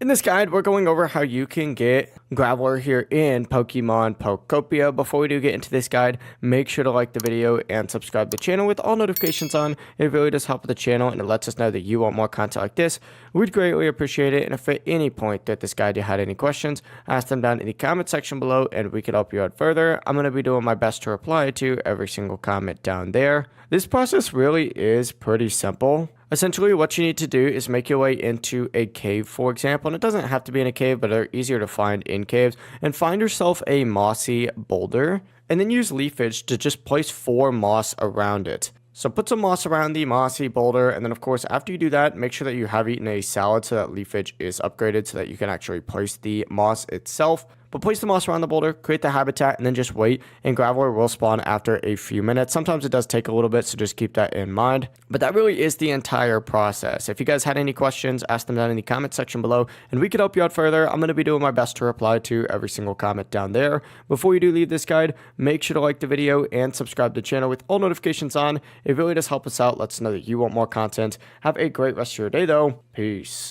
In this guide, we're going over how you can get Graveler here in Pokemon Pokopia. Before we do get into this guide, make sure to like the video and subscribe to the channel with all notifications on. It really does help the channel and it lets us know that you want more content like this. We'd greatly appreciate it. And if at any point that this guide you had any questions, ask them down in the comment section below and we can help you out further. I'm going to be doing my best to reply to every single comment down there. This process really is pretty simple. Essentially, what you need to do is make your way into a cave, for example, and it doesn't have to be in a cave, but they're easier to find in caves, and find yourself a mossy boulder, and then use leafage to just place 4 moss around it. So put some moss around the mossy boulder, and then of course, after you do that, make sure that you have eaten a salad so that leafage is upgraded so that you can actually place the moss itself. But place the moss around the boulder, create the habitat, and then just wait, and Graveler will spawn after a few minutes. Sometimes it does take a little bit, so just keep that in mind. But that really is the entire process. If you guys had any questions, ask them down in the comment section below, and we could help you out further. I'm going to be doing my best to reply to every single comment down there. Before you do leave this guide, make sure to like the video and subscribe to the channel with all notifications on. It really does help us out, lets us know that you want more content. Have a great rest of your day, though. Peace.